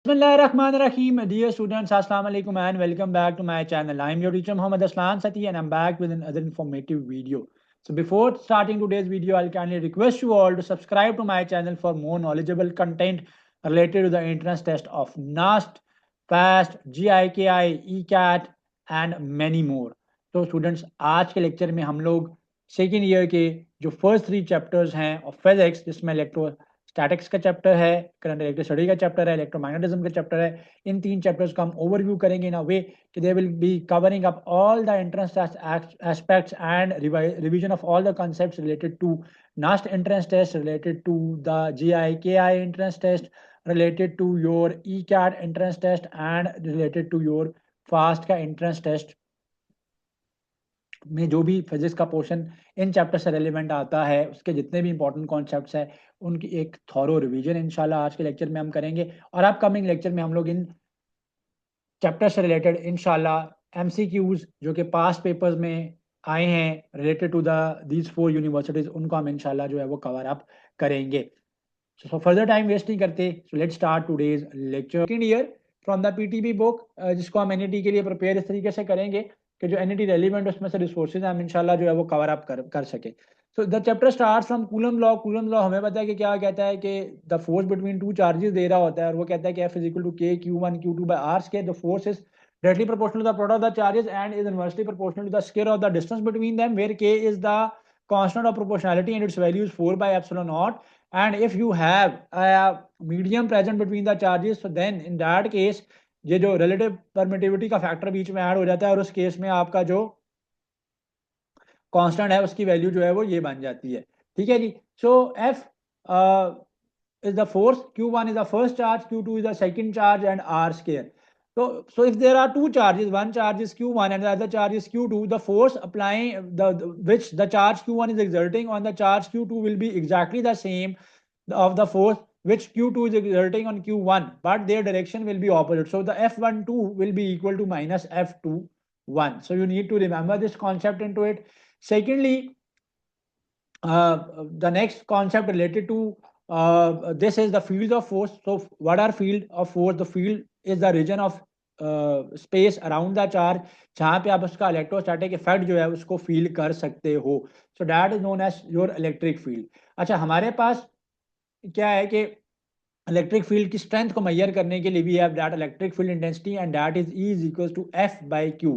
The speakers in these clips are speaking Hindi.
Bismillahirrahmanirrahim. Dear students, Assalamu alaikum and welcome back to my channel. I am your teacher Muhammad Aslan Sati and I'm back with another informative video. So before starting today's video, I'll kindly request you all to subscribe to my channel for more knowledgeable content related to the entrance test of NAST, FAST, GIKI, ECAT and many more. तो स्टूडेंट्स आज के लेक्चर में हम लोग सेकेंड ईयर के जो फर्स्ट 3 चैप्टर्स हैं ऑफ फिजिक्स जिसमें स्टैटिक्स का चैप्टर है, करंट इलेक्ट्रिक स्टडी का चैप्टर है, इलेक्ट्रोमैग्नेटिज्म का चैप्टर है, इन 3 चैप्टर्स को हम ओवरव्यू करेंगे इन अ वे कि they will be covering up all the entrance test aspects and revision of all the concepts related to NUST entrance test, related to the GIKI entrance test, related to your ECAT entrance test and related to your FAST का एंट्रेंस टेस्ट में जो भी फिजिक्स का पोर्शन इन चैप्टर से रेलिवेंट आता है उसके जितने भी इंपॉर्टेंट कॉन्सेप्ट्स हैं उनकी एक थॉरो रिवीजन इंशाल्लाह आज के लेक्चर में हम करेंगे और अपकमिंग लेक्चर में हम लोग इन चैप्टर से रिलेटेड इंशाल्लाह MCQs जो कि पास्ट पेपर्स में आए हैं related to the these 4 universities उनको हम इंशाल्लाह जो है वो कवर अप करेंगे. So further time वेस्ट नहीं करते, so let's start today's lecture. Second year from the PTB book जिसको हम NET के लिए प्रिपेयर इस तरीके से करेंगे कि जो NET रेलिवेंट उसमें से रिसोर्सेज हम इंशाल्लाह जो है वो कवर अप कर सके. So the chapter start from Coulomb law. Coulomb law हमें पता है कि क्या कहता है कि the force between two charges दे रहा होता है और वो कहता है कि F is equal to K Q1 Q2 by R square. The force is directly proportional to the product of the charges and is inversely proportional to the square of the distance between them, where K is the constant of proportionality and its value is 4 by epsilon naught. And if you have a medium present between the charges, so then in that case ये जो relative permittivity का फैक्टर बीच में ऐड हो जाता है और उस केस में आपका जो कांस्टेंट है उसकी वैल्यू जो है वो ये बन जाती है. ठीक है जी. सो F is the force, Q1 is the first charge, Q2 is the second charge and R square. So if there are two charges, one charge is Q1 and the other charge is Q2, the force applying which the charge Q1 is exerting on the charge Q2 will be exactly the same of the force which Q2 is exerting on Q1, but their direction will be opposite. So the F12 will be equal to minus F21. So you need to remember this concept into it. Secondly, the next concept related to this is the field of force. So what are field of force? The field is the region of space around the charge जहाँ पे आप उसका इलेक्ट्रोस्टैटिक इफेक्ट जो है उसको फील कर सकते हो. So that is known as your electric field. अच्छा, हमारे पास क्या है कि इलेक्ट्रिक फील्ड की स्ट्रेंथ को मेजर करने के लिए भी have that electric field intensity and that is E is equals to F by Q.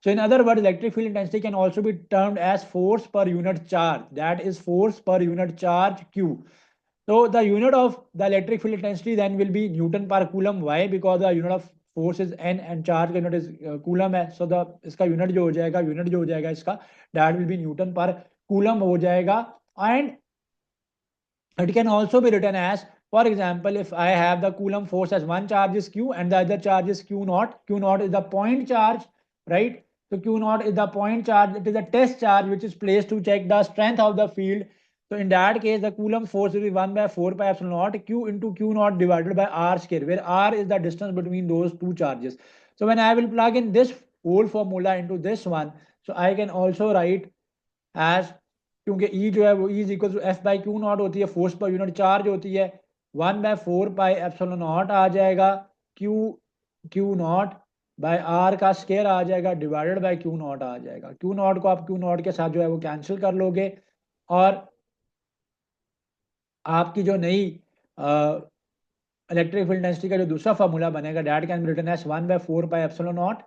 So in other words, electric field intensity can also be termed as force per unit charge. That is force per unit charge Q. So the unit of the electric field intensity then will be Newton per coulomb. Why? Because the unit of force is N and charge का unit is coulomb है. So the इसका unit जो हो जाएगा इसका that will be Newton per coulomb हो जाएगा. And it can also be written as, for example, if I have the coulomb force as one charge is Q and the other charge is Q naught. Q naught is the point charge, right? So Q naught is the point charge. It is a test charge which is placed to check the strength of the field. So in that case, the Coulomb force will be 1 by 4 pi epsilon naught Q into Q naught divided by R square, where R is the distance between those two charges. So when I will plug in this whole formula into this one, so I can also write as, क्योंकि E जो है वो E is equal to F by Q naught होती है, फोर्स पर यूनिट चार्ज होती है, 1 बाय 4 पाई एप्सिलॉन नॉट आ जाएगा, Q नॉट बाय R का स्क्वायर आ जाएगा डिवाइडेड बाय Q नॉट आ जाएगा. Q नॉट को आप Q नॉट के साथ जो है वो कैंसिल कर लोगे और आपकी जो नई इलेक्ट्रिक फील्ड इंटेंसिटी का जो दूसरा फार्मूला बनेगा that can be written as 1 by 4 pi epsilon naught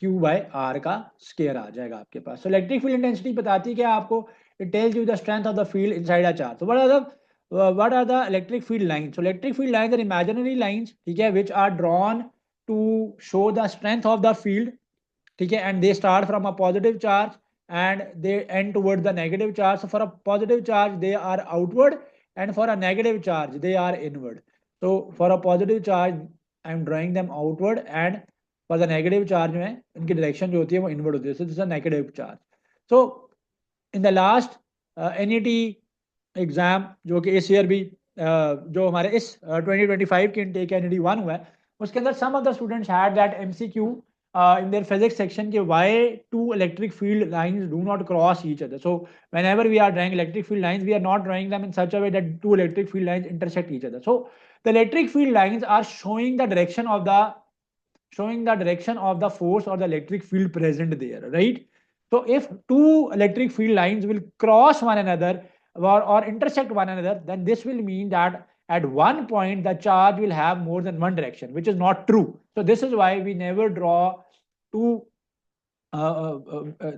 Q by R का स्क्वायर आ जाएगा आपके पास. सो इलेक्ट्रिक फील्ड इंटेंसिटी बताती है कि आपको, it tells you the strength of the field inside a charge. So what are the electric field lines? So electric field lines are imaginary lines, ठीक है, which are drawn to show the strength of the field, ठीक है, and they start from a positive charge and they end towards the negative charge. So for a positive charge they are outward and for a negative charge they are inward. So for a positive charge I am drawing them outward and for the negative charge में इनकी direction जो होती है वो inward होती है. So this is a negative charge. So in the last NET exam जो कि इस ईयर भी जो हमारे इस 2025 के इनटेक NET 1 हुआ है उसके अंदर some of the students had that MCQ in their physics section कि why two electric field lines do not cross each other. So whenever we are drawing electric field lines, we are not drawing them in such a way that two electric field lines intersect each other. So the electric field lines are showing the direction of the force or the electric field present there, right? So if two electric field lines will cross one another or intersect one another, then this will mean that at one point the charge will have more than one direction, which is not true. So this is why we never draw two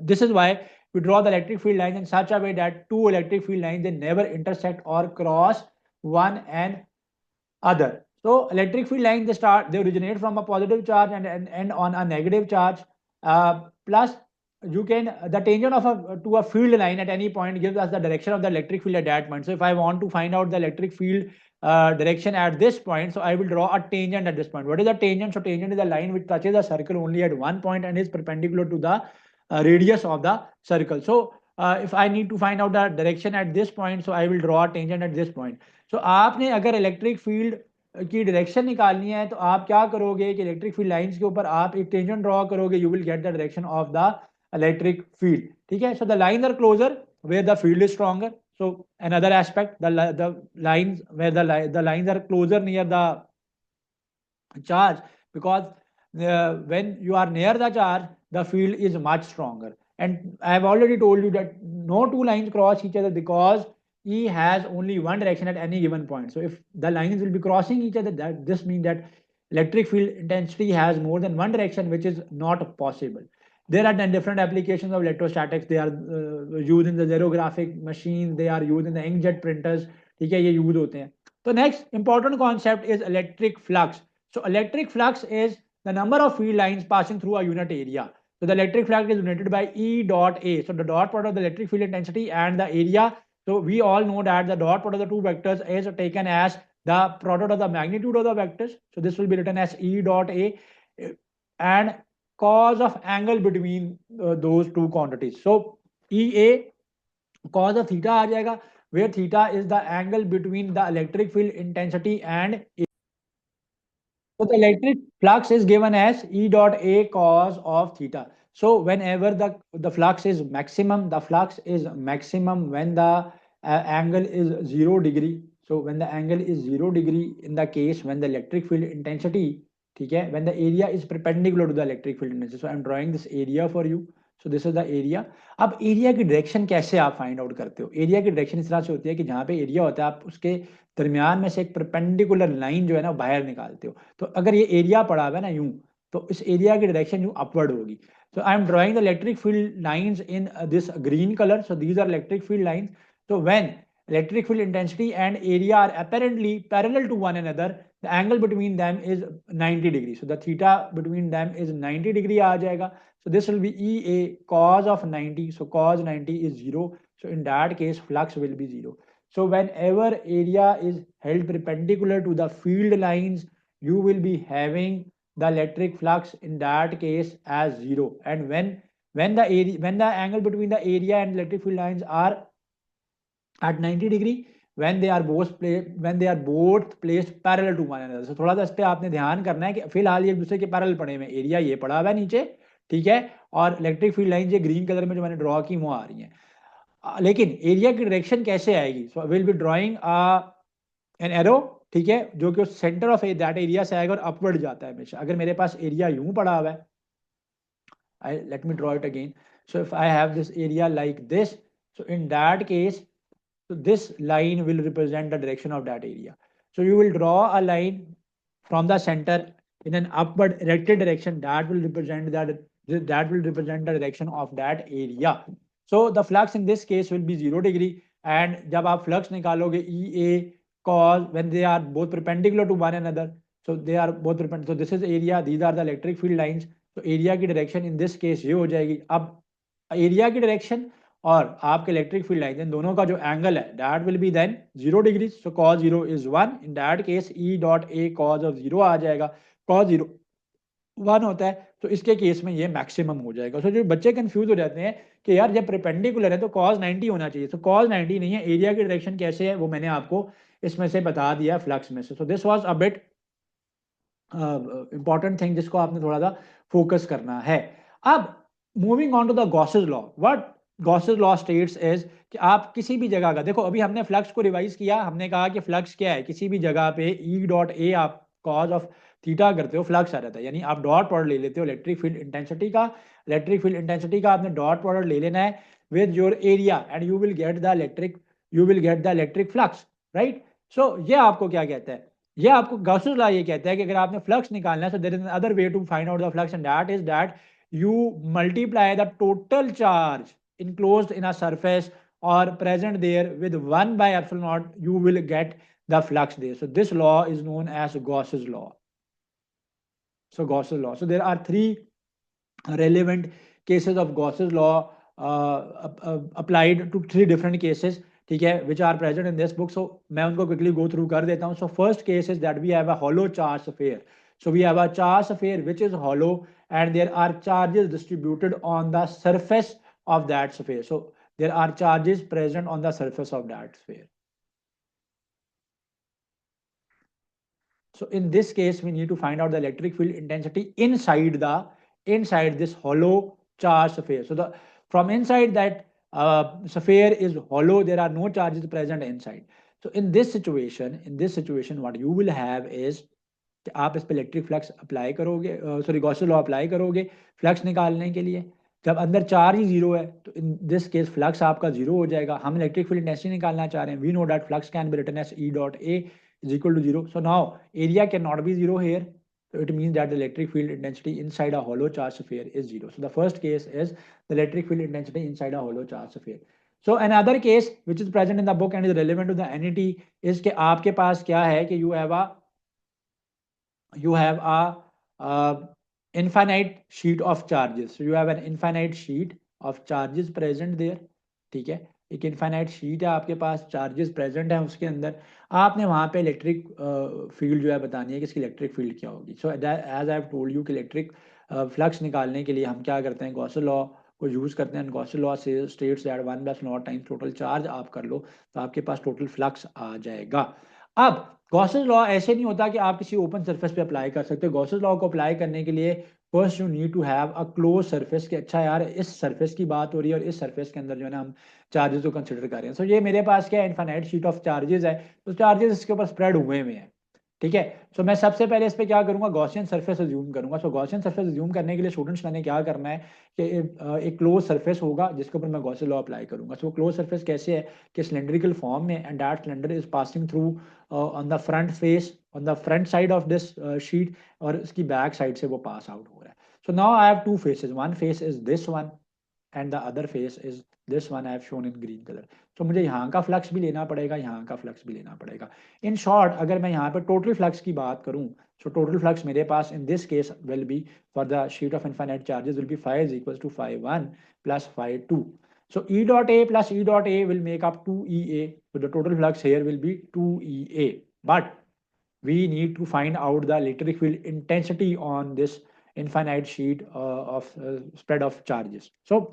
this is why we draw the electric field lines in such a way that two electric field lines, they never intersect or cross one and other. So electric field lines, they originate from a positive charge and end on a negative charge. Plus you can the tangent of a field line at any point gives us the direction of the electric field at that point. So if I want to find out the electric field direction at this point, so I will draw a tangent at this point. What is a tangent? So tangent is a line which touches a circle only at one point and is perpendicular to the radius of the circle. So if I need to find out the direction at this point, so I will draw a tangent at this point. So आपने अगर इलेक्ट्रिक फील्ड की डायरेक्शन निकालनी है तो आप क्या करोगे कि इलेक्ट्रिक फील्ड लाइंस के ऊपर आप एक टेंजेंट ड्रॉ करोगे, you will get the direction of the electric field. ठीक है. So the line are closer where the field is stronger. So another aspect, the lines where the lines are closer near the charge, because when you are near the charge, the field is much stronger. And I have already told you that no two lines cross each other because E has only one direction at any given point. So if the lines will be crossing each other, this means that electric field intensity has more than one direction, which is not possible. There are then different applications of electrostatics. They are used in the xerographic machines. They are used in the inkjet printers. ठीक है, ये यूज होते हैं. तो next important concept is electric flux. So electric flux is the number of field lines passing through a unit area. So the electric flux is denoted by E dot A. So the dot product of the electric field intensity and the area. So we all know that the dot product of the two vectors is taken as the product of the magnitude of the vectors. So this will be written as E dot A and cos of angle between those two quantities. So EA cos of theta आ जाएगा, where theta is the angle between the electric field intensity and So the electric flux is given as E dot A cos of theta. So whenever the flux is maximum, the flux is maximum when the angle is 0 degree. So when the angle is 0 degree, in the case when the electric field intensity, okay, when the area is perpendicular to the electric field intensity. So I'm drawing this area for you. So this is the area. अब एरिया की डायरेक्शन कैसे आप फाइंड आउट करते हो? एरिया की डायरेक्शन इस तरह से होती है कि जहाँ पे एरिया होता है आप उसके दरमियान में से एक परपेंडिकुलर लाइन जो है ना बाहर निकालते हो. तो अगर ये एरिया पड़ा हुआ है ना यूं, तो इस एरिया की डायरेक्शन यूं अपवर्ड होगी. So I am drawing the electric field lines in this green color. So these are electric field lines. So when electric field intensity and area are apparently parallel to one another, the angle between them is 90 degrees. So the theta between them is 90 degree आ जाएगा. So this will be EA cos of 90. So cos 90 is 0. So in that case, flux will be 0. So whenever area is held perpendicular to the field lines, you will be having the electric flux in that case as 0. And when the angle between the area and electric field lines are at 90 degree, when they are both placed parallel to one another. So थोड़ा सा इस पे आपने ध्यान करना है कि फिलहाल ये एक दूसरे के पैरेलल पड़े हुए, एरिया ये पड़ा हुआ है नीचे, ठीक है, और इलेक्ट्रिक फील्ड लाइन ये ग्रीन कलर में जो मैंने ड्रॉ की वो आ रही हैं. लेकिन एरिया की डायरेक्शन कैसे आएगी? So will be drawing an arrow, ठीक है, जो कि उस सेंटर ऑफ दैट एरिया से आएगा और अपवर्ड जाता है हमेशा. अगर मेरे पास एरिया यूं पड़ा हुआ है, let me draw it again. So if I have this area like this, so in that case, so this line will represent the direction of that area. So you will draw a line from the center in an upward erected direction that will represent the direction of that area. So the flux in this case will be 0 degree. And जब आप flux निकालोगे EA cos, when they are both perpendicular to one another, so they are both perpendicular. So this is area, these are the electric field lines. तो एरिया की डायरेक्शन इन दिस केस ये हो जाएगी. अब एरिया की डायरेक्शन और आपके इलेक्ट्रिक फील्ड लाइन इन दोनों का जो एंगल है that will be then 0 degree. So cos 0 is 1. In that case E dot A cos of 0 आ जाएगा. cos 0 1 होता है, तो इसके केस में ये मैक्सिमम हो जाएगा. सो जो बच्चे कंफ्यूज हो जाते हैं कि यार जब परपेंडिकुलर है तो cos 90 होना चाहिए. तो cos 90 नहीं है. एरिया की डायरेक्शन कैसे है वो मैंने आपको इसमें से बता दिया फ्लक्स में से. So this was a bit important thing जिसको आपने थोड़ा सा फोकस करना है। अब moving on to the Gauss's law, what Gauss's law states is कि आप किसी भी जगह का, देखो अभी हमने फ्लक्स को रिवाइज किया, हमने कहा कि फ्लक्स क्या है, किसी भी जगह पे ई डॉट ए आप कॉज ऑफ थीटा करते हो फ्लक्स आ जाता है, यानी आप डॉट प्रोडक्ट ले लेते हो इलेक्ट्रिक फील्ड इंटेंसिटी का, इलेक्ट्रिक फील्ड इंटेंसिटी का आपने डॉट प्रोडक्ट ले लेना है with your area and you will get the electric flux, right. So ये आपको क्या कहता है, ये आपको गॉसेस लॉ ये कहता है कि अगर आपने फ्लक्स निकालना है, so there is other way to find out the flux and that is that you multiply the total charge enclosed in a surface or present there with 1 by epsilon naught, you will get the flux there. So this law is known as Gauss's law. So Gauss's law. So there are three relevant cases of Gauss's law applied to three different cases, ठीक है, which are present in this book. So मैं उनको quickly go through कर देता हूँ. So first case is that we have a hollow charge sphere. So we have a charge sphere which is hollow and there are charges distributed on the surface of that sphere. So there are charges present on the surface of that sphere. So in this case, we need to find out the electric field intensity inside this hollow charge sphere. So the from inside that sphere is hollow, there are no charges present inside. So in this situation, what you will have is कि आप इस पे इलेक्ट्रिक फ्लक्स अप्लाई करोगे, सॉरी गॉस लॉ अप्लाई करोगे फ्लक्स निकालने के लिए। जब अंदर चार्ज ही जीरो है तो इन दिस केस फ्लक्स आपका जीरो हो जाएगा। हम इलेक्ट्रिक फील्ड इंटेंसिटी निकालना चाह रहे हैं, we know that flux can be written as E dot A is equal to zero. So now area can not be zero here, so it means that the electric field intensity inside a hollow charge sphere is zero. So the first case is the electric field intensity inside a hollow charge sphere. So another case which is present in the book and is relevant to the NET is कि आपके पास क्या है कि you have a infinite sheet of charges. So you have an infinite sheet of charges present there, ठीक है, एक इनफाइनाइट शीट है आपके पास, चार्जेस प्रेजेंट है उसके अंदर, आपने वहाँ पे इलेक्ट्रिक फील्ड जो है बतानी है कि इसकी इलेक्ट्रिक फील्ड क्या होगी। So as I have told you कि इलेक्ट्रिक फ्लक्स निकालने के लिए हम क्या करते हैं, गॉस लॉ को यूज़ करते हैं। गॉस लॉ से states that 1/0 times total charge आप कर लो तो आपके पास टोटल फ्लक्स आ जाएगा। अब गॉसेस लॉ ऐसे नहीं होता कि आप किसी ओपन सरफेस पे अप्लाई कर सकते हो। गॉसेस लॉ को अप्लाई करने के लिए first you need to have a close surface कि अच्छा यार इस सरफेस की बात हो रही है और इस सरफेस के अंदर जो है ना हम चार्जेस को कंसिडर कर रहे हैं। सो ये मेरे पास क्या है, इनफाइनाइट शीट ऑफ चार्जेस है, तो चार्जेस इसके ऊपर स्प्रेड हुए हैं, ठीक है। सो मैं सबसे पहले इस पे क्या करूंगा, गॉसियन सरफेस अज्यूम करूंगा। सो गॉसियन सरफेस अज्यूम करने के लिए स्टूडेंट्स मैंने क्या करना है कि एक क्लोज सरफेस होगा जिसके ऊपर मैं गॉसियन लॉ अप्लाई करूंगा। सो क्लोज सरफेस कैसे है कि सिलेंड्रिकल फॉर्म में and that cylinder is passing through on the front face on the front side of this sheet और इसकी बैक साइड से वो पास आउट हो रहा है। So now I have two faces, one face is this one and the other face is this one I have shown in green colour. तो मुझे यहाँ का फ्लक्स भी लेना पड़ेगा, यहाँ का फ्लक्स भी लेना पड़ेगा। इन शॉर्ट अगर मैं यहाँ पे टोटल फ्लक्स की बात करूँ, सो टोटल फ्लक्स मेरे पास in this case will be for the sheet of infinite charges will be phi is equals to phi 1 plus phi 2. So E dot A plus E dot A will make up 2EA. So the total flux here will be 2EA. But we need to find out the electric field intensity on this infinite sheet of spread of charges. So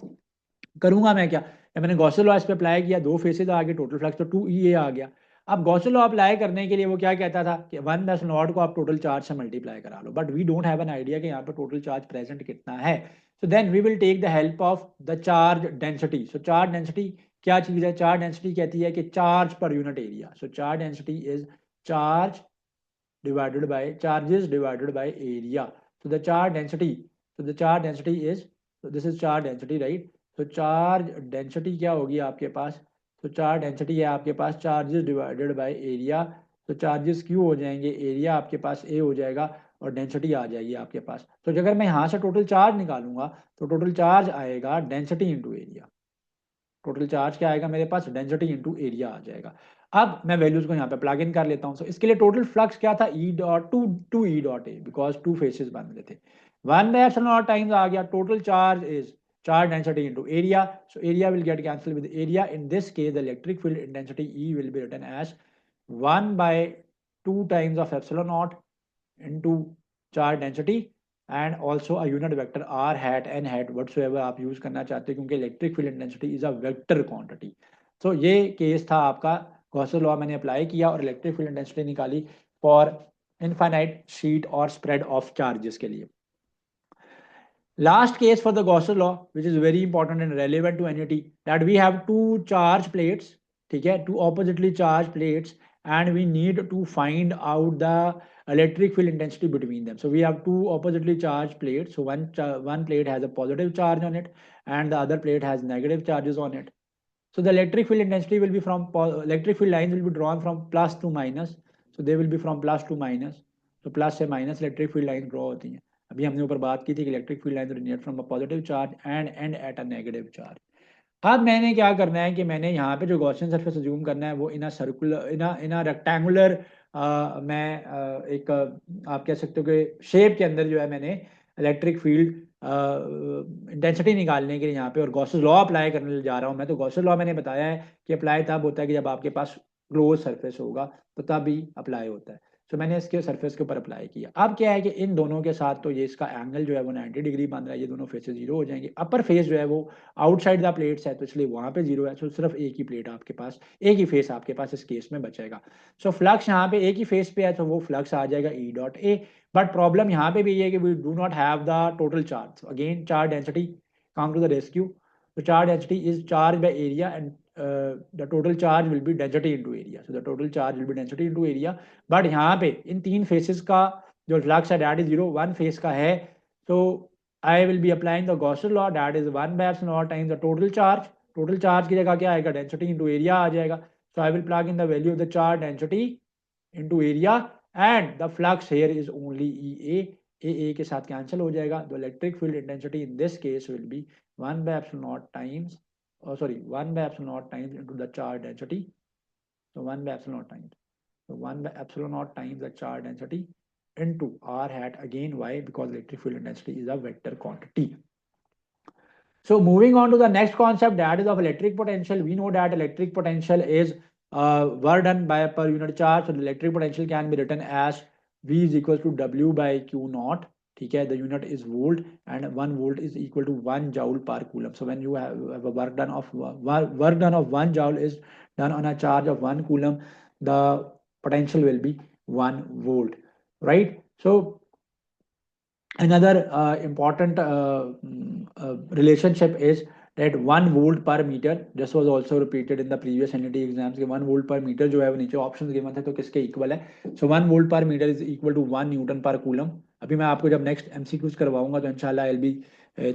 करूंगा मैं क्या, मैंने गॉस लॉ इस पे अप्लाई किया, दो फेसेस आ गए, टोटल फ्लक्स तो 2EA आ गया। अब गॉस लॉ अप्लाई करने के लिए वो क्या कहता था कि 1/0 को आप टोटल चार्ज से मल्टीप्लाई करा लो, but we don't have an idea कि यहाँ पे टोटल चार्ज प्रेजेंट कितना है। So then we will take the help of the charge density. So charge density क्या चीज़ है, चार्ज डेंसिटी कहती है कि charge per unit area. So charge density is charge divided by charges divided by area. So the charge density, is, so this is charge density, right? So charge density क्या होगी आपके पास, तो charge density है आपके पास charges divided by area। तो charges Q हो जाएंगे, एरिया आपके पास A हो जाएगा और डेंसिटी आ जाएगी आपके पास। तो अगर मैं यहाँ से टोटल चार्ज निकालूंगा तो टोटल चार्ज आएगा density into area. Total charge क्या आएगा मेरे पास, डेंसिटी इंटू एरिया आ जाएगा। अब मैं वैल्यूज को यहाँ पे प्लग इन कर लेता हूँ। सो इसके लिए टोटल फ्लक्स क्या था, E dot two E dot A, because two faces बन रहे थे। 1/epsilon टाइम्स आ गया total charge is charge density into area. So area will get cancel with area. In this case the electric field intensity E will be written as 1/2 times of epsilon naught into charge density and also a unit vector r hat n hat whatsoever आप यूज करना चाहते हो, क्योंकि electric field intensity is a vector quantity. तो ये केस था आपका, गॉस लॉ मैंने अप्लाई किया और इलेक्ट्रिक फील्ड इंटेंसिटी निकाली फॉर इनफाइनाइट शीट और स्प्रेड ऑफ चार्जेस के लिए. Last case for the Gaussian law, which is very important and relevant to NUT, that we have two charge plates, okay, two oppositely charged plates, and we need to find out the electric field intensity between them. So we have two oppositely charged plates. So one plate has a positive charge on it, and the other plate has negative charges on it. So the electric field intensity will be from electric field lines will be drawn from plus to minus. So they will be from plus to minus. So plus से minus electric field lines draw होती हैं. अभी हमने ऊपर बात की थी कि electric field line originate from a positive charge and end at a negative charge. अब मैंने क्या करना है कि मैंने यहाँ पे जो गॉसियन सरफेस अज्यूम करना है वो इन सर्कुलर इन रेक्टेंगुलर मैं एक आप कह सकते हो कि शेप के अंदर जो है मैंने इलेक्ट्रिक फील्ड इंटेंसिटी निकालने के लिए यहाँ पे और गॉसेस लॉ अप्लाई करने जा रहा हूँ मैं. तो गॉसेस लॉ मैंने बताया है कि अप्लाई तब होता है कि जब आपके पास क्लोज सरफेस होगा तो तब ही अप्लाई होता है. तो मैंने इसके सरफेस के ऊपर अप्लाई किया. अब क्या है कि इन दोनों के साथ तो ये इसका एंगल जो है वो 90 डिग्री बन रहा है. ये दोनों फेसेस जीरो हो जाएंगे. अपर फेस जो है वो आउटसाइड द प्लेट्स है तो इसलिए वहां पे जीरो है. तो सिर्फ एक ही प्लेट आपके पास, एक ही फेस आपके पास इस केस में बचेगा. सो फ्लक्स यहाँ पे एक ही फेस पे है तो वो फ्लक्स आ जाएगा E dot A. But problem यहाँ पे भी ये है कि we do not have the total charge. Again charge density come to the rescue. The charge density is charge by area and the total charge will be density into area. So the total charge will be density into area. But यहाँ पे इन तीन फेसेस का जो फ्लक्स है that is zero, one face का है. So I will be applying the Gaussian law, that is 1 by epsilon naught times the total charge. Total charge की जगह क्या आएगा, density into area आ जाएगा. So I will plug in the value of the charge density into area and the flux here is only EA. AA के साथ कैंसिल हो जाएगा. The electric field intensity in this case will be 1 by epsilon naught times, 1 by epsilon naught times into the charge density. So 1 by epsilon naught times. So 1 by epsilon naught times the charge density into r hat. Again, why? Because electric field intensity is a vector quantity. So moving on to the next concept, that is of electric potential. We know that electric potential is work done by a per unit charge. So the electric potential can be written as V is equal to W by Q naught. Okay, the unit is volt and 1 volt is equal to 1 joule per coulomb. So when you have a work done of 1 joule is done on a charge of 1 coulomb, the potential will be 1 volt, right? So another important relationship is that 1 volt per meter. This was also repeated in the previous NET exams. 1 volt per meter जो है वो नीचे ऑप्शंस गिवन थे तो किसके इक्वल है. सो 1 volt per meter is equal to 1 newton पर कूलम. अभी मैं आपको जब नेक्स्ट MCQs करवाऊंगा तो इंशाल्लाह I will be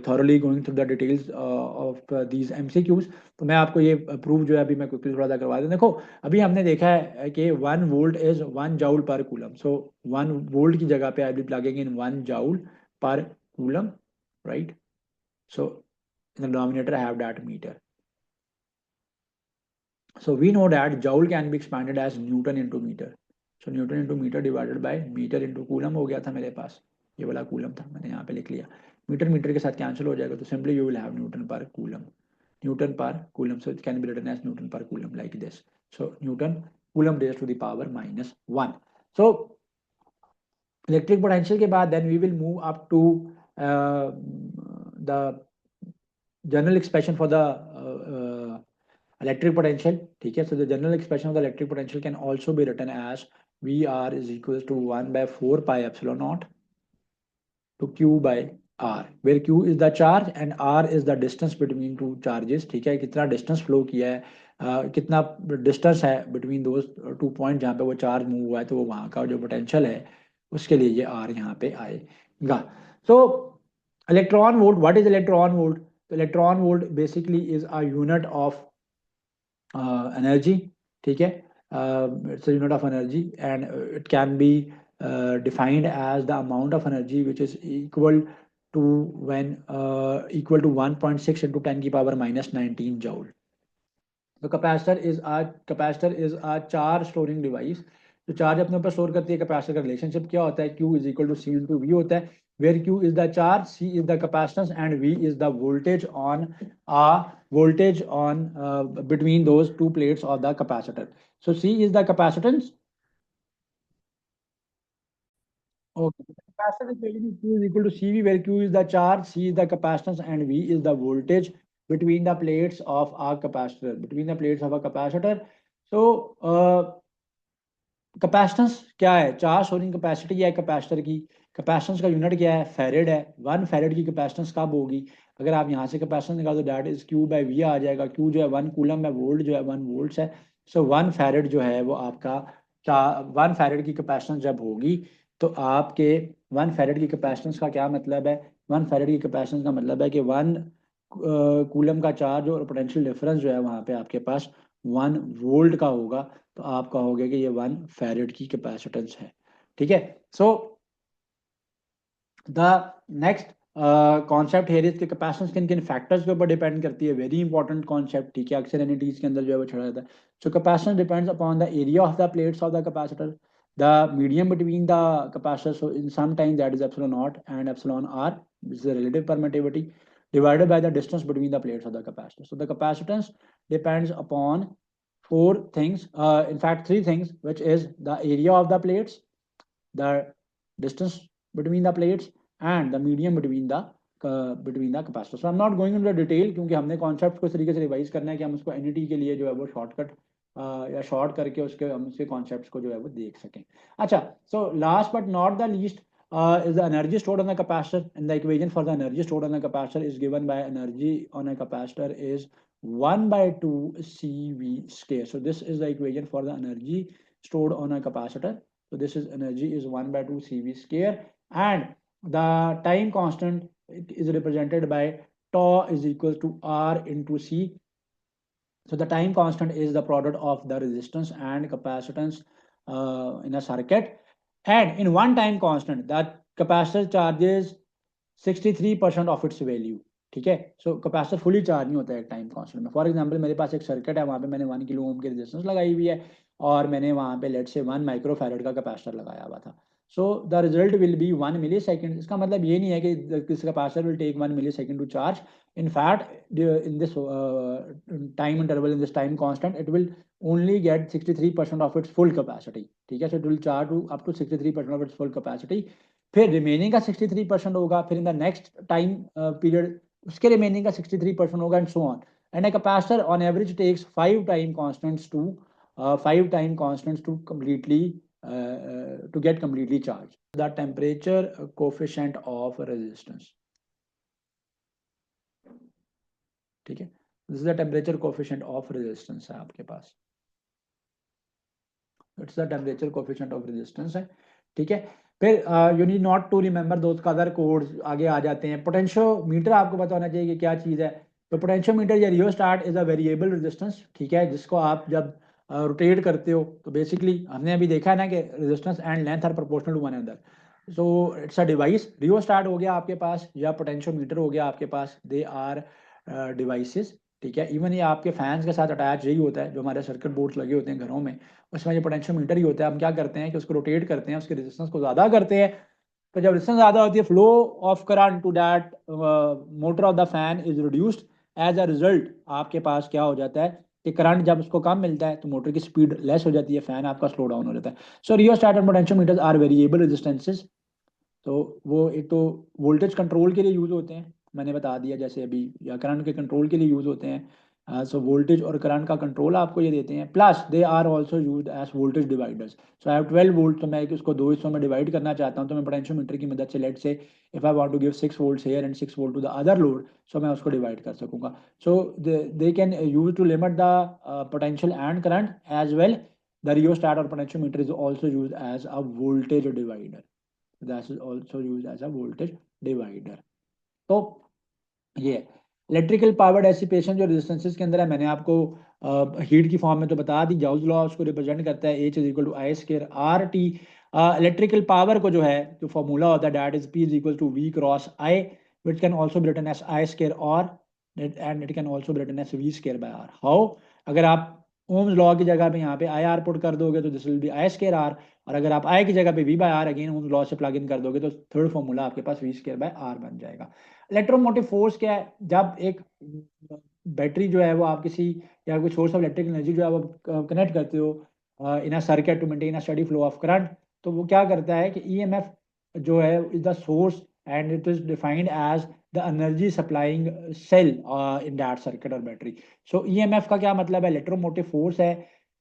thoroughly going through the details of these MCQs. तो मैं आपको ये प्रूफ जो है अभी मैं क्विकली थोड़ा सा करवा दूं. देखो अभी हमने देखा है कि 1 volt is 1 joule per coulomb. So 1 volt की जगह पे I will plugging in 1 joule per coulomb, right? So in the denominator I have that meter. So we know that joule can be expanded as Newton into meter. So Newton into meter divided by meter into coulomb हो गया था मेरे पास. ये वाला coulomb था, मैंने यहाँ पे लिख लिया. मीटर मीटर के साथ कैंसिल हो जाएगा तो simply you will have Newton पर कूलम. न्यूटन पर coulomb. So it can be written as Newton per coulomb like this. So Newton coulomb raised to the power -1. So electric potential के बाद then we will move up to the general expression for the electric potential. ठीक है. So the general expression of the electric potential can also be written as VR is equals to 1 by 4 pi epsilon naught to Q by R, where Q is the charge and R is the distance between two charges. ठीक है. कितना distance flow किया है, कितना distance है between those two points जहाँ पे वो charge move हुआ है, तो वो वहाँ का जो potential है उसके लिए ये R यहाँ पे आएगा. So electron volt, what is electron volt? The electron volt basically is a unit of energy. ठीक है. It's a unit of energy and it can be defined as the amount of energy which is equal to when equal to 1.6 into 10 की power -19 joule. The capacitor is a charge storing device. तो चार्ज अपने ऊपर स्टोर करती है. कैपेसिटर का रिलेशनशिप क्या होता है, Q is equal to C into V होता है, where Q is the charge, C is the capacitance and V is the voltage on between those two plates of the capacitor. So C is the capacitance. Okay, the capacitor is basically Q is equal to CV, where Q is the charge, C is the capacitance and V is the voltage between the plates of our capacitor. So capacitance क्या है, चार्ज स्टोरिंग कैपेसिटी है कैपेसिटर की। कैपेसिटेंस का यूनिट क्या है, फैरेड है। 1 फैरेड की कैपेसिटेंस कब होगी, अगर आप यहाँ से कैपेसिटेंस निकाल दो that is Q by V आ जाएगा। क्यू जो है 1 कूलम है, वोल्ट जो है 1 वोल्ट है। सो 1 फैरेड जो है वो आपका 1 फैरेड की कैपेसिटेंस जब होगी तो आपके 1 फैरेड की कैपेसिटेंस का क्या मतलब है, 1 फैरेड की कैपेसिटेंस का मतलब है कि 1 कूलम का चार्ज और पोटेंशियल डिफरेंस जो है वहाँ पे आपके पास 1 वोल्ट का होगा। तो आप कहोगे कि ये 1 फैरेड की कैपेसिटेंस है। ठीक है। सो द नेक्स्ट कॉन्सेप्ट है इसके कैपेसिटेंस किन किन फैक्टर्स के ऊपर डिपेंड करती है, वेरी इंपॉर्टेंट कॉन्सेप्ट। ठीक है, अक्सर एनईटीज के अंदर जो है वो छड़ा जाता है। So capacitance depends upon the area of the plates of the capacitor, the medium between the capacitor, so in some time that is epsilon naught and epsilon R, this is relative permittivity divided by the distance between the plates of the capacitor. So the capacitance depends upon four things, in fact three things, which is the area of the plates, the distance between the plates and the medium between the capacitor. So I'm not going into the detail क्योंकि हमने कॉन्सेप्ट को इस तरीके से रिवाइज करना है कि हम उसको एनईटी के लिए जो है वो शॉर्टकट या शॉर्ट करके उसके हम उसके कॉन्सेप्ट्स को जो है वो देख सकें। अच्छा, so last but not the least is the energy stored on the capacitor, and the equation for the energy stored on the capacitor is given by energy on a capacitor is 1 by 2 CV square. So this is the equation for the energy stored on a capacitor. So this is energy is 1 by 2 CV square, and the time constant is represented by tau is equal to R into C. So the time constant is the product of the resistance and capacitance in a circuit. And in one time constant, that capacitor charges 63% of its value. ठीक है, सो कैपेसिटर फुली चार्ज नहीं होता है एक टाइम कांस्टेंट में। फॉर एग्जांपल मेरे पास एक सर्किट है, वहाँ पे मैंने 1 किलो ओम की रेजिस्टेंस लगाई हुई है और मैंने वहाँ पे लेट से 1 माइक्रो फैरेड का कैपेसिटर लगाया हुआ था। So the result will be 1 millisecond. इसका मतलब ये नहीं है कि this capacitor will take 1 millisecond to charge. In fact, in this time interval, in this time constant, it will only get 63% of its full capacity. ठीक है, so it will charge to up to 63% of its full capacity. फिर रिमेनिंग का 63% होगा, फिर in the next time period उसके रिमेनिंग का 63% होगा, and so on. And a capacitor on average takes 5 time constants to completely to get completely charged. The temperature coefficient of resistance. ठीक है, this is the temperature coefficient of resistance है आपके पास, it's the temperature coefficient of resistance है। ठीक है, फिर you need not to remember those का अदर कोड्स आगे आ जाते हैं। पोटेंशियोमीटर आपको पता होना चाहिए कि क्या चीज़ है। तो पोटेंशियोमीटर या रियोस्टाट इज अ वेरिएबल रेजिस्टेंस, ठीक है, जिसको आप जब रोटेट करते हो तो बेसिकली हमने अभी देखा है ना कि resistance and length are proportional to one another. So it's a device, rheostat हो गया आपके पास या पोटेंशियोमीटर हो गया आपके पास, दे आर डिवाइसेस। ठीक है, इवन ये आपके फैंस के साथ अटैच यही होता है, जो हमारे सर्किट बोर्ड्स लगे होते हैं घरों में, उसमें ये पोटेंशियोमीटर ही होता है। हम क्या करते हैं कि उसको रोटेट करते हैं, उसके रेजिस्टेंस को ज़्यादा करते हैं। तो जब रेजिस्टेंस ज़्यादा होती है, flow of current to that motor of the fan is reduced. As a result आपके पास क्या हो जाता है कि करंट जब उसको कम मिलता है तो मोटर की स्पीड लेस हो जाती है, फैन आपका स्लो डाउन हो जाता है। So rheostat and potentiometers are variable resistances. तो वो एक तो वोल्टेज कंट्रोल के लिए यूज़ होते हैं, मैंने बता दिया जैसे अभी, या करंट के कंट्रोल के लिए यूज़ होते हैं। सो वोल्टेज और करंट का कंट्रोल आपको ये देते हैं। Plus they are also use as voltage dividers. So I have 12 volt, तो मैं उसको दो हिस्सों में डिवाइड करना चाहता हूँ, तो मैं पोटेंशियोमीटर की मदद से let's say if I want to give 6 volt here and 6 volt to the other load, so मैं उसको डिवाइड कर सकूंगा। So they can use to limit the potential and current as well. The rheostat और potentiometer is also use as a voltage divider, that is also used as a voltage divider। तो ये इलेक्ट्रिकल पावर डेसिपेशन जो रेजिस्टेंसेस के अंदर है, मैंने आपको हीट की फॉर्म में तो बता दी। जॉल्स लॉ उसको रिप्रेजेंट करता है, H is equal to I square R T. Electrical power को जो है जो फॉर्मूला होता है that is P is equal to V cross I, which can also be written as I square R and it can also be written as V square by R. How, अगर आप ओम्स लॉ की जगह पे यहाँ पे आई आर पुट कर दोगे तो this will be I square R, और अगर आप आई की जगह पे V by R again Ohm's law से प्लग इन कर दोगे तो थर्ड फॉर्मूला आपके पास V स्क्वायर बाय आर बन जाएगा। इलेक्ट्रोमोटिव फोर्स क्या है, जब एक बैटरी जो है वो आप किसी या कोई सोर्स ऑफ इलेक्ट्रिक एनर्जी जो है वो कनेक्ट करते हो in a circuit to maintain a steady flow of current, तो वो क्या करता है कि ईएमएफ जो है is the source and it is defined as the energy supplying cell in that circuit और बैटरी। सो ईएमएफ का क्या मतलब है, इलेक्ट्रोमोटिव फोर्स है।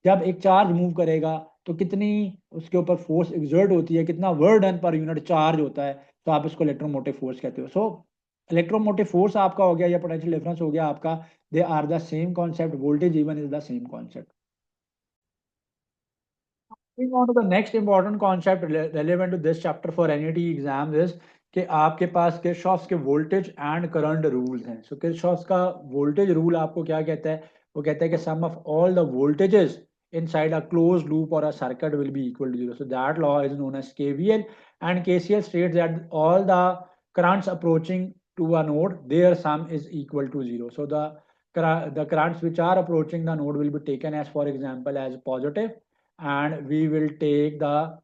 जब एक चार्ज मूव करेगा तो कितनी उसके ऊपर फोर्स एग्जर्ट होती है, कितना वर्क डन पर यूनिट चार्ज होता है, तो आप इसको इलेक्ट्रोमोटिव फोर्स कहते हो। सो इलेक्ट्रोमोटिव फोर्स आपका हो गया या पोटेंशियल डिफरेंस हो गया आपका, they are the same concept, voltage even is the same concept. Moving on to the next important concept relevant to this chapter for NET exams is कि आपके पास किरचॉफ्स के वोल्टेज एंड करंट रूल्स हैं। सो किरचॉफ्स का वोल्टेज रूल आपको क्या कहता है? वो कहता है कि sum of all the voltages inside a closed loop or a circuit will be equal to zero. So that law is known as KVL, and KCL states that all the currents approaching to a node, their sum is equal to zero. So the currents which are approaching the node will be taken as, for example, as positive, and we will take the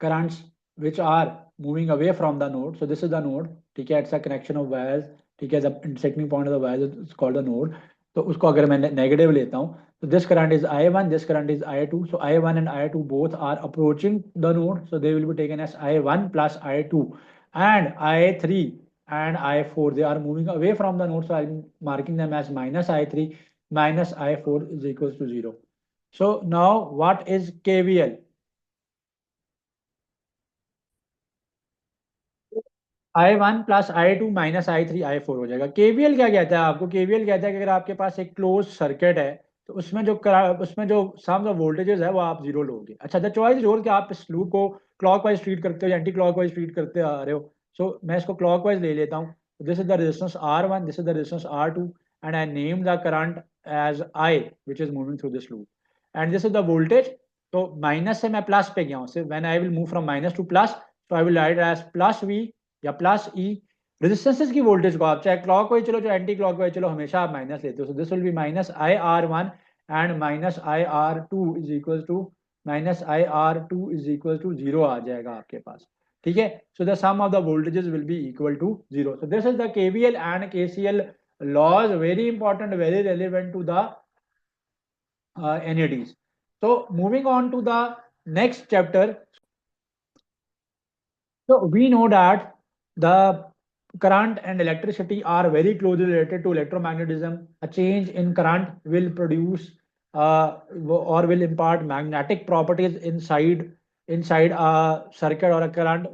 currents which are moving away from the node. So this is the node, ठीक है, it's a connection of wires, ठीक है, the intersecting point of the wires is called the node. तो उसको अगर मैं नेगेटिव लेता हूँ, so this current is I1, this current is I2. So I1 and I2 both are approaching the node, so they will be taken as I1 plus I2, and I3 and I4, they are moving away from the node, so I'm marking them as minus I3 minus I4 is equals to 0. So now what is KVL? I1 plus I2 minus I3 I4 हो जाएगा। केवीएल क्या कहता है आपको? केवीएल कहता है कि अगर आपके पास एक क्लोज सर्किट है तो उसमें जो सम ऑफ वोल्टेजेस है वो आप जीरो लोगे। अच्छा, द चॉइस रोल कि आप इस लूप को क्लॉकवाइज ट्रीट करते हो या एंटी क्लॉकवाइज ट्रीट करते आ रहे हो। सो मैं इसको क्लॉकवाइज ले लेता हूँ। This is the resistance R1, this is the resistance R2, and I name the current as I which is moving through this loop, and this is the voltage. तो माइनस से मैं प्लस पे गया हूँ, when I will move from minus to plus, तो I will write as plus V या प्लस ई। रेजिस्टेंसेस की वोल्टेज को आप चाहे क्लॉक वाइज चलो चाहे एंटी क्लॉक वाइज चलो, हमेशा आप माइनस लेते हो। So this will be minus IR1 and minus IR2 is equal to minus IR2 is equal to zero आ जाएगा आपके पास, ठीक है। So the sum of the voltages will be equal to zero. So this is the KVL and KCL laws, very important, very relevant to the NADs. So moving on to the next chapter. So we know that the current and electricity are very closely related to electromagnetism. A change in current will produce or will impart magnetic properties inside a circuit or a current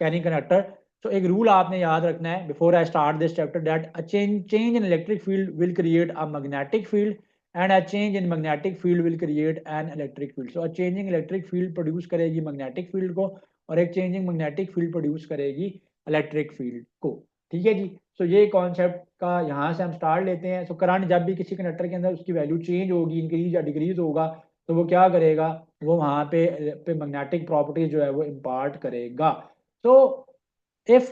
carrying conductor. So एक rule आपने याद रखना है before I start this chapter, that a change in electric field will create a magnetic field, and a change in magnetic field will create an electric field. So a changing electric field produce करेगी magnetic field को, और एक चेंजिंग मैग्नेटिक फील्ड प्रोड्यूस करेगी इलेक्ट्रिक फील्ड को, ठीक है जी। सो ये कॉन्सेप्ट का यहाँ से हम स्टार्ट लेते हैं। सो करंट जब भी किसी कंडक्टर के अंदर उसकी वैल्यू चेंज होगी, इंक्रीज या डिक्रीज होगा, तो वो क्या करेगा, वो वहाँ पे मैग्नेटिक प्रॉपर्टी जो है वो इम्पार्ट करेगा। So if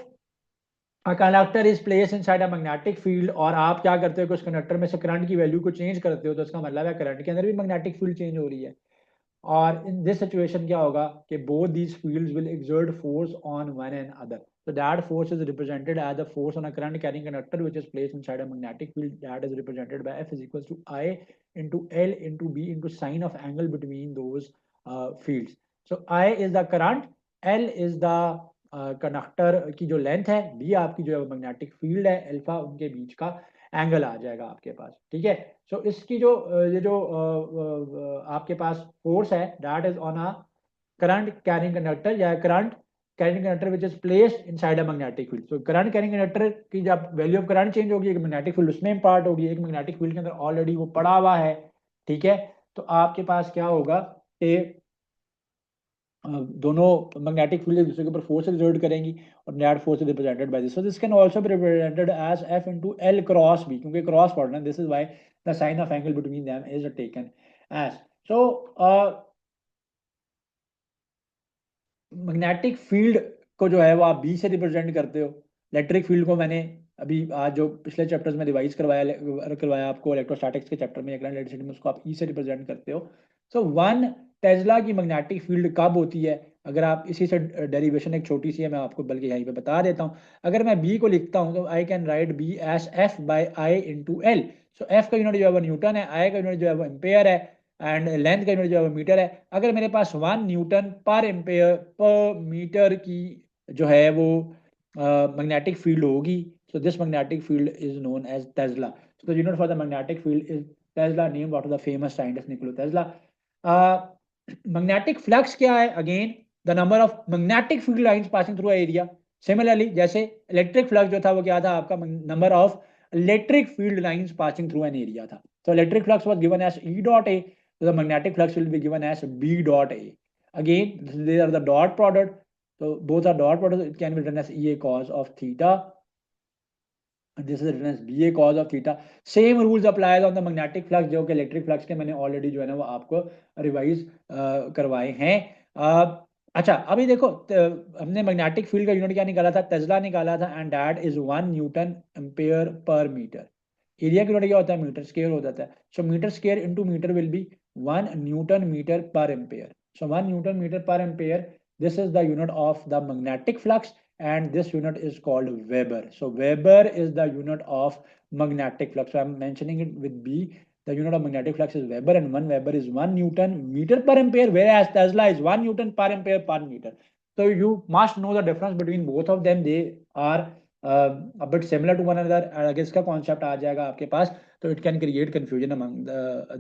a conductor is place inside a magnetic field, और आप क्या करते हो कि उस कंडक्टर में से करंट की वैल्यू को चेंज करते हो, तो इसका मतलब है करंट के अंदर भी मैग्नेटिक फील्ड चेंज हो रही है। और इन दिस सिचुएशन क्या होगा कि both these fields will exert force on one another. So that force is represented as the force on a current carrying conductor which is placed inside a magnetic field, that is represented by F is equals to I into L into B into sine of angle between those fields. So I is the current, L is the conductor की जो लेंथ है, B आपकी जो है मैग्नेटिक फील्ड है, अल्फा उनके बीच का एंगल आ जाएगा आपके पास, ठीक है। सो इसकी जो ये जो आपके पास फोर्स है, that is on a current carrying conductor या current carrying conductor which is placed inside a magnetic field. So current carrying conductor की जब वैल्यू ऑफ करंट चेंज होगी, एक मैग्नेटिक फील्ड उसमें इम्पार्ट होगी, एक मैग्नेटिक फील्ड के अंदर ऑलरेडी वो पड़ा हुआ है, ठीक है। तो आपके पास क्या होगा कि दोनों मैग्नेटिक फील्ड एक दूसरे के ऊपर फोर्स एक्सर्ट करेंगी, और net force is represented by this. So this can also be represented as F into L cross B, क्योंकि क्रॉस पढ़ना है, this is why the sine of angle between them is taken as. So magnetic field को जो है वो आप बी से रिप्रेजेंट करते हो। इलेक्ट्रिक फील्ड को मैंने अभी आज जो पिछले चैप्टर्स में रिवाइज करवाया आपको इलेक्ट्रोस्टैटिक्स के चैप्टर में, इलेक्ट्रिसिटी में, उसको आप ई से रिप्रेजेंट करते हो। सो वन टेस्ला की मैग्नेटिक फील्ड कब होती है? अगर आप इसी से डेरिवेशन एक छोटी सी है, मैं आपको बल्कि यहीं पे बता देता हूँ। अगर मैं बी को लिखता हूँ तो I can write B as F by I into L. So F का यूनिट जो है वो न्यूटन है, आई का यूनिट जो है वो एम्पेयर है, एंड लेंथ का यूनिट जो है वो मीटर है। अगर मेरे पास 1 न्यूटन पर एम्पेयर पर मीटर की जो है वो मैग्नेटिक फील्ड होगी, so this magnetic field is known as Tesla. So the unit for the magnetic field is Tesla, named after the famous scientist Nikola Tesla. Magnetic flux क्या है? Again the number of magnetic field lines passing through area. Similarly जैसे इलेक्ट्रिक फ्लक्स जो था वो क्या था आपका? Number of electric field lines passing through an area था। तो electric flux was given as E dot A, so the magnetic flux will be given as B dot A. Again, these are the dot product. So both are dot product. It can be written as EA cos of theta. And this is written as BA cos of theta. Same rules applies on the magnetic flux जो कि electric flux के मैंने already जो है ना वो आपको रिवाइज करवाए हैं। अच्छा अभी देखो हमने मैग्नेटिक फील्ड का यूनिट क्या निकाला था? टेस्ला निकाला था, and that is 1 newton ampere पर मीटर। एरिया का यूनिट क्या होता है? मीटर स्क्वायर हो जाता है। So metre square into metre will be 1 newton metre per ampere. So 1 newton metre per ampere, this is the unit of the magnetic flux, and this unit is called Weber. So Weber is the unit of magnetic flux. So I'm mentioning it with B. The unit of magnetic flux is Weber, and 1 Weber is 1 Newton meter per ampere, whereas Tesla is 1 Newton per ampere per meter. So you must know the difference between both of them. They are a bit similar to one another. अगर इसका concept आ जाएगा आपके पास तो it can create confusion among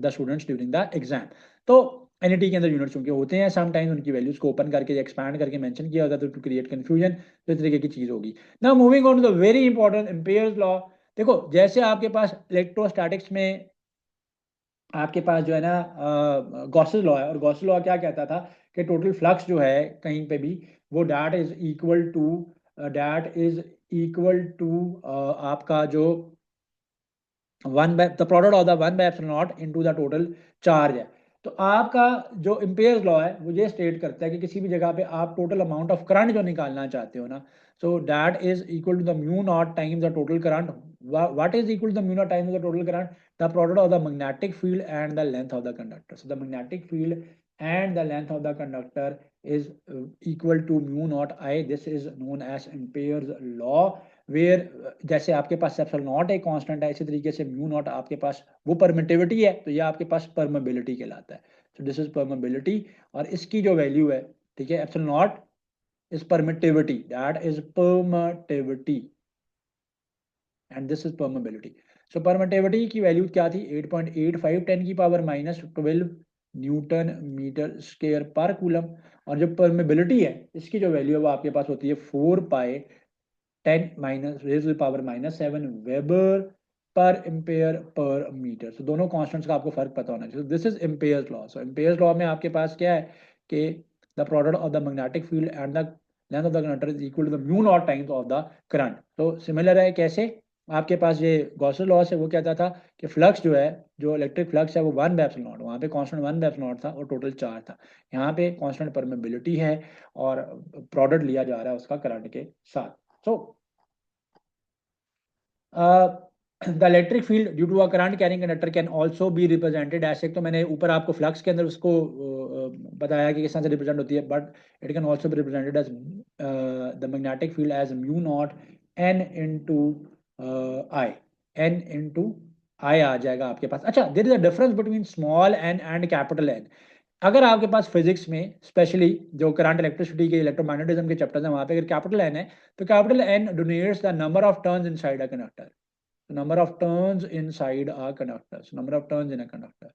the students during the exam. तो एनईटी के अंदर यूनिट्स उनके होते हैं, समटाइम्स उनकी वैल्यूज को ओपन करके एक्सपैंड करके मेंशन किया होता है टू क्रिएट कंफ्यूजन। तो इस तरीके की चीज होगी। Now moving on to the very important Ampere's law. देखो जैसे आपके पास इलेक्ट्रोस्टैटिक्स में आपके पास जो है ना गॉसेस लॉ है, और गॉसेस लॉ क्या कहता था कि टोटल फ्लक्स जो है कहीं पे भी वो डैट इज इक्वल टू आपका जो one by the product of the one by epsilon not into the total charge है। तो आपका जो एम्पियर्स लॉ है वो ये स्टेट करता है कि किसी भी जगह पे आप टोटल अमाउंट ऑफ करंट जो निकालना चाहते हो ना, so that is equal to the mu naught times the total current. What is equal to the mu naught times the total current? The product of the magnetic field and the length of the conductor. So the magnetic field and the length of the conductor is equal to mu naught I. This is known as Ampere's law, where जैसे आपके पास एप्सिलॉन नॉट एक कांस्टेंट है, इसी तरीके से म्यू नॉट आपके पास वो परमिटिविटी है, तो ये आपके पास परमेबिलिटी कहलाता है। सो दिस इज परमेबिलिटी, और इसकी जो वैल्यू है, ठीक है, epsilon not is permittivity, that is permittivity, and this is permeability. So permittivity की वैल्यू क्या थी? 8.85 10 की पावर -12 न्यूटन मीटर स्क्वायर पर कूलम। और जो परमेबिलिटी है इसकी जो वैल्यू है वो आपके पास होती है 4 pi 10 minus raise to power -7 weber per ampere पर मीटर। सो दोनों कॉन्स्टेंट्स का आपको फर्क पता होना चाहिए। This is Ampere's law. So Ampere's law में आपके पास क्या है कि the product of the magnetic field and the length of the conductor is equal to the mu naught times of the current. तो सिमिलर है कैसे आपके पास ये गॉसेस लॉ से वो कहता था कि फ्लक्स जो है, जो इलेक्ट्रिक फ्लक्स है वो 1/एप्सिलॉन नॉट, वहाँ पे कांस्टेंट 1/एप्सिलॉन नॉट था और टोटल चार्ज था। यहाँ पे कांस्टेंट परमेबिलिटी है और प्रोडक्ट लिया जा रहा है उसका करंट के साथ। So the electric field due to a current carrying conductor can also be represented ऐसे। तो मैंने ऊपर आपको फ्लक्स के अंदर उसको बताया कि किस तरह से रिप्रेजेंट होती है, but it can also be represented as the magnetic field as mu naught N into I, N into I आ जाएगा आपके पास। अच्छा, there is a difference between small N and capital N. अगर आपके पास फिजिक्स में स्पेशली जो करंट इलेक्ट्रिसिटी के इलेक्ट्रोमैग्नेटिज्म के चैप्टर्स हैं वहां पे अगर कैपिटल एन है तो capital N denotes the number of turns inside a conductor. Number of turns inside a conductor. So number of turns in a conductor,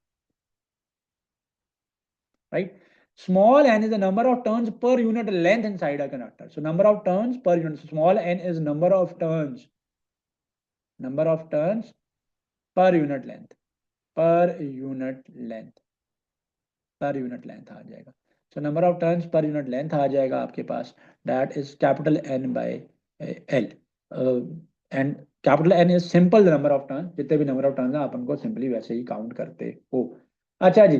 right? Small n is the number of turns per unit length inside a conductor. So number of turns per unit. So small n is number of turns per unit length, per unit length, per unit length आ जाएगा। So number of turns per unit length आ जाएगा आपके पास, that is capital N by L. And capital N is simple the number of turns, जितने भी number of turns हैं आप उनको simply वैसे ही काउंट करते हो। अच्छा जी,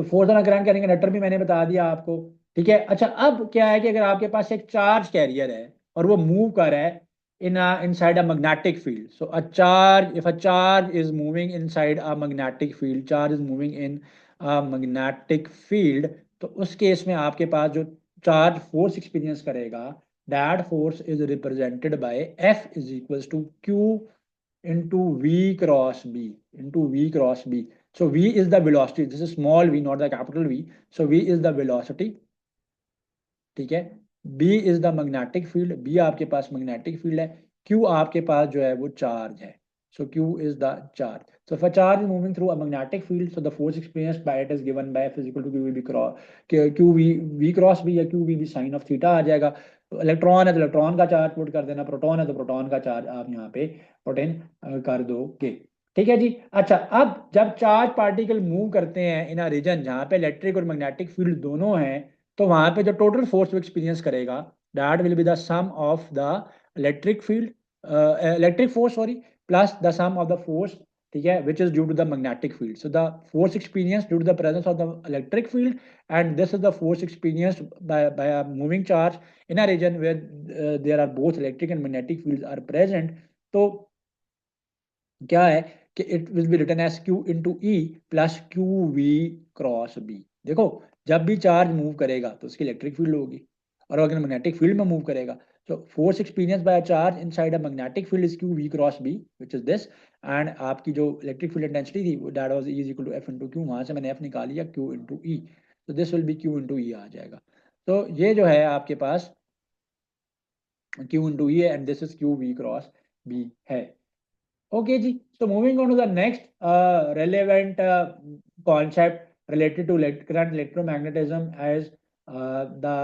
force on current carrying conductor भी मैंने बता दिया आपको, ठीक है। अच्छा अब क्या है कि अगर आपके पास एक चार्ज कैरियर है और वो मूव कर रहा है inside a magnetic field, so a charge, if a charge is moving inside a magnetic field, charge is moving in a magnetic field, तो उस केस में आपके पास जो चार्ज फोर्स एक्सपीरियंस करेगा, that force is represented by F is equals to Q into V cross B, into V cross B. So V is the velocity, this is small v not the capital V, so V is the velocity, ठीक है। B is the magnetic field, B आपके पास magnetic field है, Q आपके पास जो है वो चार्ज है। So Q is the charge. So if a charge is moving through a magnetic field, so the force experienced by it is given by F is equal to QV cross B या QV sin of theta आ जाएगा. तो इलेक्ट्रॉन है तो इलेक्ट्रॉन का चार्ज पुट कर देना, प्रोटॉन है तो प्रोटॉन का चार्ज आप यहाँ पे पुट इन कर दोगे. ठीक है जी. अच्छा, अब जब चार्ज पार्टिकल मूव करते हैं इन अ रीजन जहाँ पे इलेक्ट्रिक और मैग्नेटिक फील्ड दोनों हैं, तो वहां पे जो टोटल फोर्स वो एक्सपीरियंस करेगा, that will be the sum of the electric field electric force sorry plus the sum of the force, ठीक है, which is due to the magnetic field. So the force experienced due to the presence of the electric field, and this is the force experienced by a moving charge in a region where there are both electric and magnetic fields are present. तो क्या है कि it will be written as Q into E plus Q V cross B. देखो, जब भी चार्ज मूव करेगा तो उसकी इलेक्ट्रिक फील्ड होगी, और अगर मैग्नेटिक फील्ड में मूव करेगा तो force experience by charge inside a magnetic field is Q V cross B, which is this. And आपकी जो इलेक्ट्रिक फील्ड इंटेंसिटी थी वो that was E is equal to F into Q, वहां से मैंने F निकाल लिया, Q इंटू ई. तो this will be Q into E आ जाएगा. तो ये जो है आपके पास Q इंटू ई है, and this is Q V cross B है. Okay, जी. So moving on to the next relevant concept related to current electromagnetism as the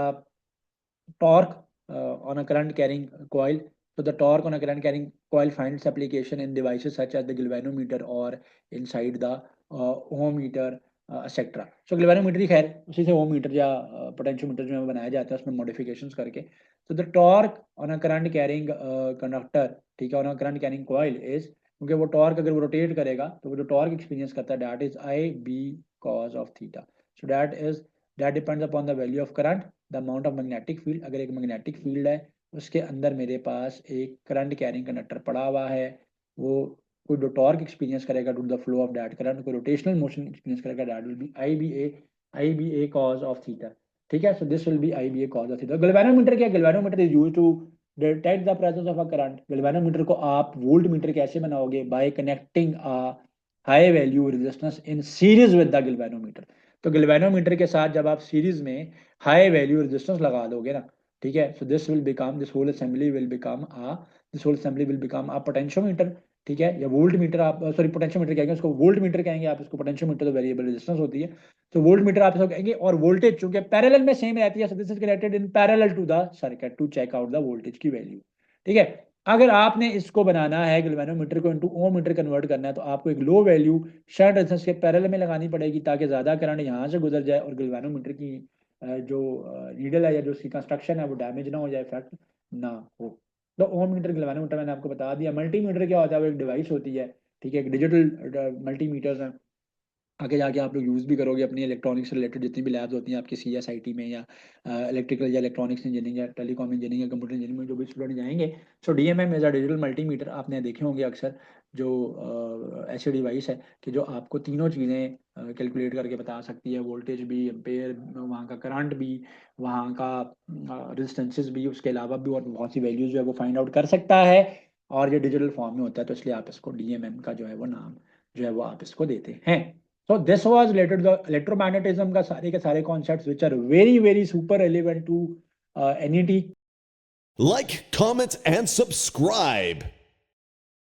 torque on a current carrying coil. So the torque on a current carrying coil finds application in devices such as the galvanometer or inside the ohm meter etc. So galvanometer ही खैर उसी से ohm meter या potentiometer जो है बनाया जाता है उसमें modifications करके. So the torque on a current carrying conductor, ठीक है, on a current carrying coil is, क्योंकि वो टॉर्क अगर वो रोटेट करेगा तो वो जो टॉर्क एक्सपीरियंस करता है that is I B cos of theta. So that depends upon the value of current, the amount of magnetic field. अगर एक मैग्नेटिक फील्ड है उसके अंदर मेरे पास एक करंट कैरिंग कंडक्टर पड़ा हुआ है, वो कोई जो टॉर्क एक्सपीरियंस करेगा to the flow of that current, कोई रोटेशनल मोशन एक्सपीरियंस करेगा, that will be I B A cos of theta. ठीक है. So this will be I B A cos of theta. Galvanometer क्या, galvanometer is used to detect the presence of a current. Galvanometer को आप वोल्ट मीटर कैसे बनाओगे, by connecting a high value resistance in series with the galvanometer. तो गैल्वेनोमीटर के साथ जब आप सीरीज में हाई वैल्यू रेजिस्टेंस लगा दोगे ना, ठीक है, so this whole assembly will become a potentiometer. ठीक है, या वोल्ट मीटर आप सॉरी पोटेंशियोमीटर कहेंगे उसको, वोल्ट मीटर कहेंगे आप इसको, पोटेंशियोमीटर तो वेरिएबल रेजिस्टेंस होती है, तो वोल्ट मीटर आप इसको कहेंगे. और वोल्टेज चूंकि पैरेलल में सेम रहती है, so this is connected in parallel to the circuit to check out the voltage की वैल्यू. ठीक है. अगर आपने इसको बनाना है गैल्वेनोमीटर को इनटू ओम मीटर कन्वर्ट करना है, तो आपको एक लो वैल्यू शंट रेजिस्टेंस के पैरेलल में लगानी पड़ेगी ताकि ज्यादा करंट यहाँ से गुजर जाए और गैल्वेनोमीटर की जो नीडल है या जो उसकी कंस्ट्रक्शन है वो डैमेज ना हो जाए, इफेक्ट ना हो. तो ओम मीटर गैल्वेनोमीटर मैंने आपको बता दिया. मल्टीमीटर क्या होता है, वो एक डिवाइस होती है, ठीक है, एक डिजिटल मल्टीमीटर्स हैं. आगे जाके आप लोग यूज़ भी करोगे अपनी इलेक्ट्रॉनिक्स से रिलेटेड जितनी भी लैब्स होती हैं आपके CSIT में, या इलेक्ट्रिकल या इलेक्ट्रॉनिक्स इंजीनियरिंग या टेलीकॉम इंजीनियरिंग या कंप्यूटर इंजीनियरिंग में जो भी स्टूडेंट जाएंगे. सो DMM is a digital multimeter. आपने देखे होंगे अक्सर जो ऐसे डिवाइस है कि जो आपको तीनों चीज़ें कैलकुलेट करके बता सकती है, वोल्टेज भी, एम्पेयर, वहाँ का करंट भी, वहाँ का रेजिस्टेंसेस भी, उसके अलावा भी और बहुत सी वैल्यूज जो है वो फाइंड आउट कर सकता है. और ये डिजिटल फॉर्म में होता है, तो इसलिए आप इसको DMM का जो है वो नाम जो है वो आप इसको देते हैं. So this was related to the electromagnetism का सारे के सारे concepts which are very super relevant to NET. Like, comment, and subscribe.